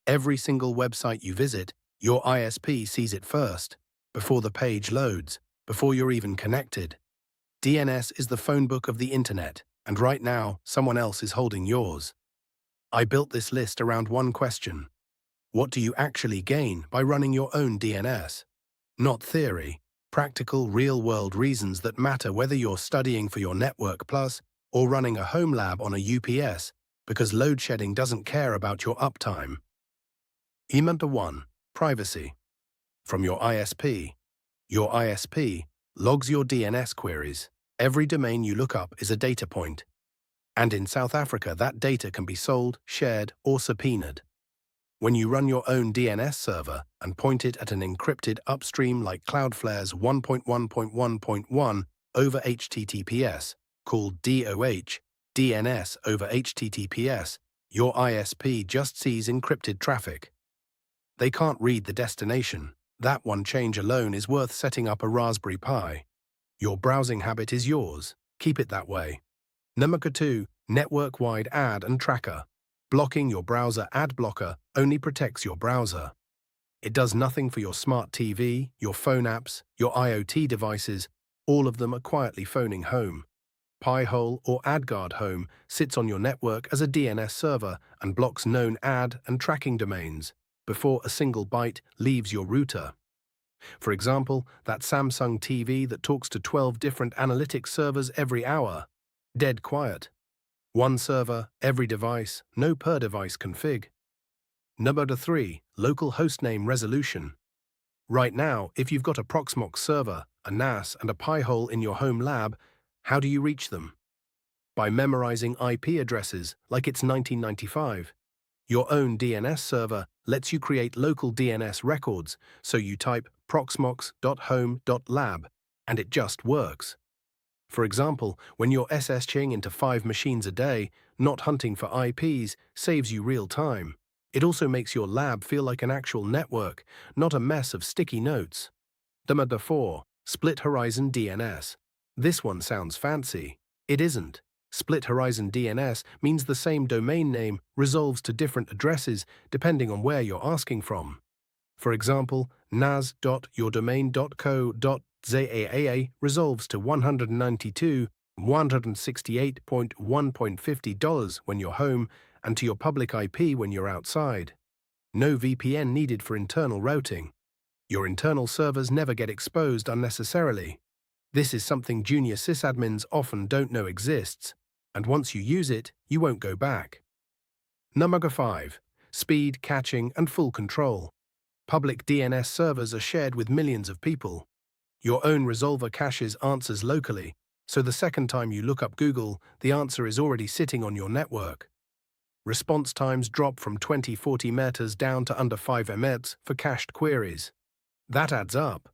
Every single website you visit, your ISP sees it first, before the page loads, before you're even connected. DNS is the phone book of the internet, and right now, someone else is holding yours. I built this list around one question. What do you actually gain by running your own DNS? Not theory, practical, real-world reasons that matter whether you're studying for your Network Plus or running a home lab on a UPS, because load shedding doesn't care about your uptime. Number 1. Privacy. From your ISP. Your ISP logs your DNS queries. Every domain you look up is a data point. And in South Africa, that data can be sold, shared, or subpoenaed. When you run your own DNS server and point it at an encrypted upstream like Cloudflare's 1.1.1.1 over HTTPS, called DOH, DNS over HTTPS, your ISP just sees encrypted traffic. They can't read the destination. That one change alone is worth setting up a Raspberry Pi. Your browsing habit is yours. Keep it that way. Number 2. Network-wide ad and tracker. Blocking your browser ad blocker only protects your browser. It does nothing for your smart TV, your phone apps, your IoT devices. All of them are quietly phoning home. Pi-hole or AdGuard Home sits on your network as a DNS server and blocks known ad and tracking domains before a single byte leaves your router. For example, that Samsung TV that talks to 12 different analytics servers every hour. Dead quiet. One server, every device, no per-device config. Number 3. Local hostname resolution. Right now, if you've got a Proxmox server, a NAS, and a Pi-hole in your home lab, how do you reach them? By memorizing IP addresses like it's 1995. Your own DNS server lets you create local DNS records, so you type proxmox.home.lab, and it just works. For example, when you're SSHing into 5 machines a day, not hunting for IPs saves you real time. It also makes your lab feel like an actual network, not a mess of sticky notes. Number 4. Split Horizon DNS. This one sounds fancy. It isn't. Split Horizon DNS means the same domain name resolves to different addresses depending on where you're asking from. For example, nas.yourdomain.co.zaa resolves to $192.168.1.50 when you're home and to your public IP when you're outside. No VPN needed for internal routing. Your internal servers never get exposed unnecessarily. This is something junior sysadmins often don't know exists, and once you use it, you won't go back. Number 5. Speed, caching, and full control. Public DNS servers are shared with millions of people. Your own resolver caches answers locally, so the second time you look up Google, the answer is already sitting on your network. Response times drop from 20-40 meters down to under 5 ms for cached queries. That adds up.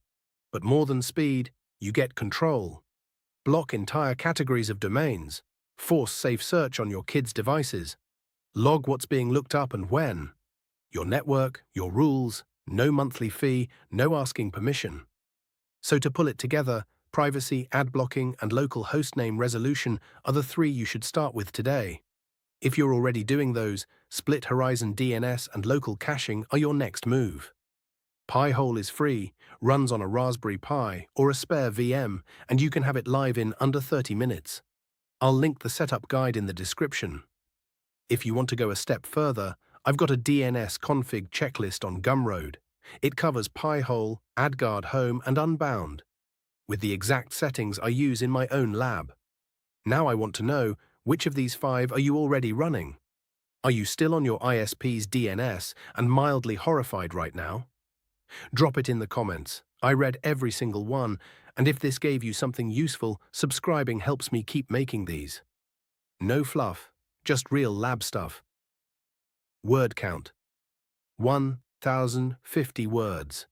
But more than speed, you get control. Block entire categories of domains. Force safe search on your kids' devices. Log what's being looked up and when. Your network, your rules, no monthly fee, no asking permission. So to pull it together, privacy, ad blocking, and local hostname resolution are the 3 you should start with today. If you're already doing those, Split Horizon DNS and local caching are your next move. Pi-hole is free, runs on a Raspberry Pi or a spare VM, and you can have it live in under 30 minutes. I'll link the setup guide in the description. If you want to go a step further, I've got a DNS config checklist on Gumroad. It covers Pi-hole, AdGuard Home, and Unbound, with the exact settings I use in my own lab. Now I want to know, which of these 5 are you already running? Are you still on your ISP's DNS and mildly horrified right now? Drop it in the comments. I read every single one, and if this gave you something useful, subscribing helps me keep making these. No fluff, just real lab stuff. Word count: 1,050 words.